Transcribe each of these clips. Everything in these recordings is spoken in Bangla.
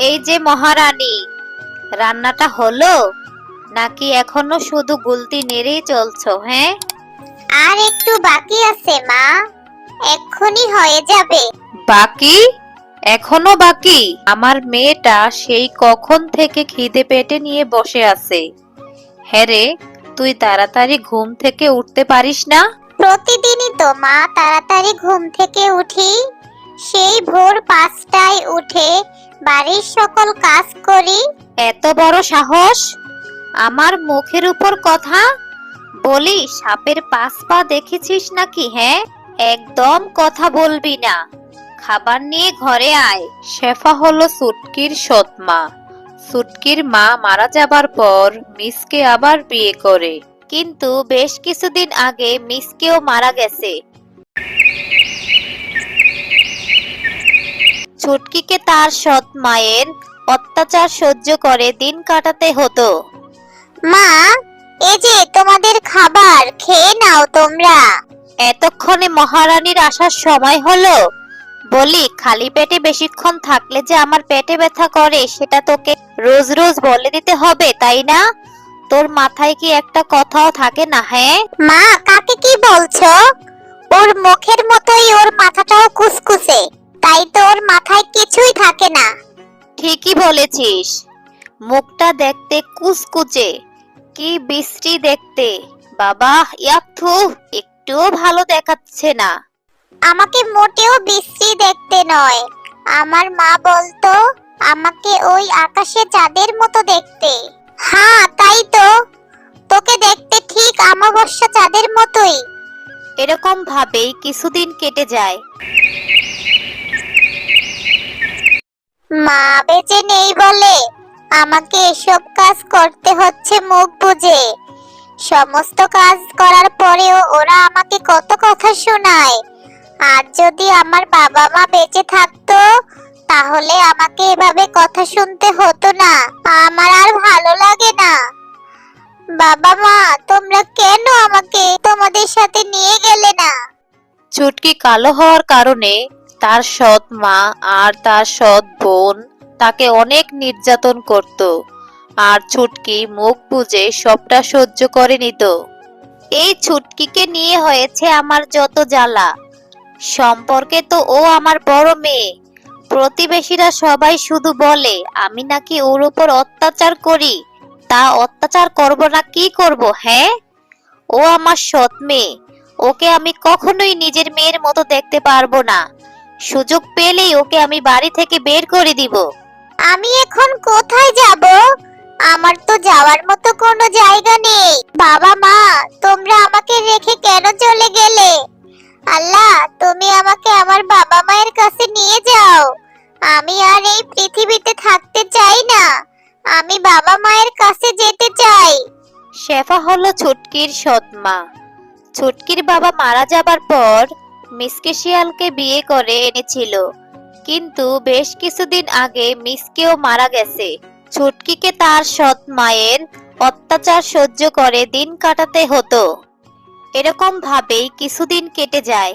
এই যে মহারানী, রান্নাটা হলো নাকি এখনো শুধু গুলতি নেড়েই চলছো? হ্যাঁ, আর একটু বাকি আছে মা, এক্ষুনি হয়ে যাবে। বাকি? এখনো বাকি? আমার মেয়েটা সেই কখন থেকে খিদে পেটে নিয়ে বসে আছে। হ্যাঁ রে, তুই তাড়াতাড়ি ঘুম থেকে উঠতে পারিস না? প্রতিদিনই তো মা তাড়াতাড়ি ঘুম থেকে উঠি, সেই ভোর 5টায় উঠে বাড়ির সকল কাজ করি। এত বড় সাহস আমার মুখের উপর কথা বলি? সাপের 5 পা দেখেছিস নাকি? হ্যাঁ, একদম কথা বলবি না। খাবার নিয়ে ঘরে আয়। শেফা হলো সুটকির সৎ মা। সুটকির মা মারা যাবার পর মিসকে আবার বিয়ে করে, কিন্তু বেশ কিছুদিন আগে মিসকেও মারা গেছে। ছুটকিকে তার সৎ মায়ের অত্যাচার সহ্য করে দিন কাটাতে হতো। মা, এই যে তোমাদের খাবার, খেয়ে নাও তোমরা। এতক্ষণে মহারানীর আসার সময় হলো? বলি, খালি পেটে বেশিক্ষণ থাকলে যে আমার পেটে ব্যথা করে সেটা তোকে রোজ রোজ বলে দিতে হবে, তাই না? তোর মাথায় কি একটা কথাও থাকে না? হ্যাঁ, মা, কাকে কি বলছো? ওর মুখের মতোই ওর মাথাটাও কুসকুসে, তাই তো ওর মাথায় কিছুই থাকে না। ঠিকই বলেছিস। মুখটা দেখতে কুচকুচে, কি বিশ্রী দেখতে। বাবা, ইয়াকথু, একটুও ভালো দেখাচ্ছে না। আমাকে মোটেও বিশ্রী দেখতে নয়, আমার মা বলতো আমাকে ওই আকাশে চাঁদের মতো দেখতে। হ্যাঁ, তাই তো, তোকে দেখতে ঠিক অমাবস্যা চাঁদের মতোই। এরকম ভাবেই কিছুদিন কেটে যায়। মা বেঁচে নেই বলে আমাকে এসব কাজ করতে হচ্ছে মুখ বুজে। সমস্ত কাজ করার পরেও ওরা আমাকে কত কথা শোনায়। আর যদি আমার বাবা মা বেঁচে থাকতো তাহলে আমাকে এভাবে কথা শুনতে হতো না। আমার আর ভালো লাগে না। বাবা মা, তোমরা কেন আমাকে তোমাদের সাথে নিয়ে গেলে না? চুটকি কালো হওয়ার কারণে তার সৎ মা আর তার সৎ বোন তাকে অনেক নির্যাতন করত, আর ছুটকি মুখ বুজে সবটা সহ্য করে নিত। এই ছুটকিকে নিয়ে হয়েছে আমার যত জ্বালা। সম্পর্কে তো ও আমার বড় মেয়ে। প্রতিবেশীরা সবাই শুধু বলে আমি নাকি ওর উপর অত্যাচার করি। তা অত্যাচার করব না কি করব? হ্যাঁ, ও আমার সৎ মেয়ে। ওকে আমি কখনোই নিজের মেয়ের মতো দেখতে পারবো না। সুযোগ পেলেই ওকে আমি বাড়ি থেকে বের করে দিব। আমি এখন কোথায় যাব? আমার তো যাওয়ার মতো কোনো জায়গা নেই। বাবা মা, তোমরা আমাকে রেখে কেন চলে গেলে? আল্লাহ, তুমি আমাকে আমার বাবা মায়ের কাছে নিয়ে যাও। আমি আর এই পৃথিবীতে থাকতে চাই না। আমি বাবা মায়ের কাছে যেতে চাই। শেফা হলো ছুটকির সৎ মা। ছুটকির বাবা মারা যাবার পর মিসকে শিয়ালকে বিয়ে করে এনেছিল, কিন্তু বেশ কিছুদিন আগে মিসকেও মারা গেছে। ছুটকিকে তার সৎ মায়ের অত্যাচার সহ্য করে দিন কাটাতে হতো। এরকম ভাবেই কিছুদিন কেটে যায়।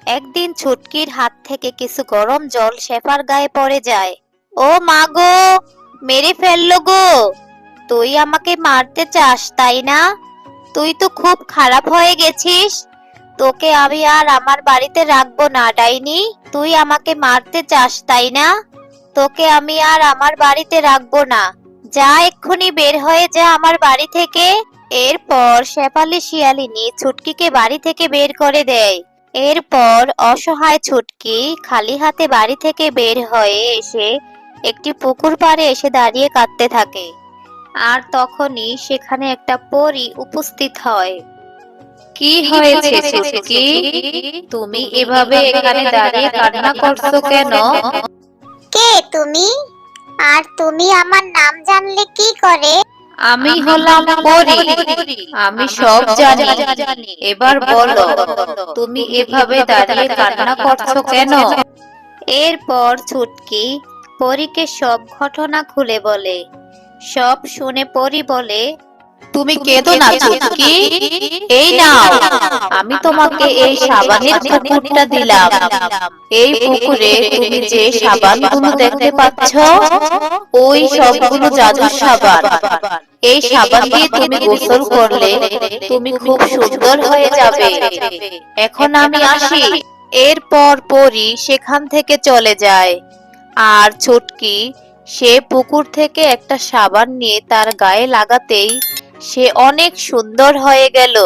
একদিন ছুটকির হাত থেকে কিছু গরম জল শেফার গায়ে পড়ে যায়। ও মা গো, মেরে ফেললো গো! তুই আমাকে মারতে চাস তাই না? তুই তো খুব খারাপ হয়ে গেছিস। তোকে আমি আর আমার বাড়িতে রাখবো না, ডাইনি। তুই আমাকে মারতে চাস তাই না? তোকে আমি আর আমার বাড়িতে রাখবো না। যা, এক্ষুনি বের হয়ে যা আমার বাড়ি থেকে। এরপর শেফালি শিয়ালিনী ছুটকিকে বাড়ি থেকে বের করে দেয়। এরপর অসহায় ছুটকি খালি হাতে বাড়ি থেকে বের হয়ে এসে একটি পুকুর পাড়ে এসে দাঁড়িয়ে কাঁদতে থাকে। আর তখনই সেখানে একটা পরী উপস্থিত হয়। কি হয়েছে ছুটকি? তুমি এভাবে এখানে দাঁড়িয়ে কান্না করছো কেন? কে তুমি? আর তুমি আমার নাম জানলে কি করে? আমি হলাম পরী। আমি সব জানি। এবার বলো, তুমি এভাবে দাঁড়িয়ে কান্না করছো কেন? এরপর ছুটকি পরীকে সব ঘটনা খুলে বলে। সব শুনে পরী বলে, তুমি কেঁদো না চুটকি, এই নাও, আমি তোমাকে এই সাবানের পুকুরটা দিলাম। এই পুকুরে তুমি যে সাবানগুলো দেখতে পাচ্ছ, ওই সবগুলো জাদুর সাবান। এই সাবান দিয়ে তুমি গোসল করলে তুমি খুব সুন্দর হয়ে যাবে। এখন আমি আসি। এরপর পরী সেখান থেকে চলে যায়, আর ছুটকি সে পুকুর থেকে একটা সাবান নিয়ে তার গায়ে লাগাতেই সে অনেক সুন্দর হয়ে গেল।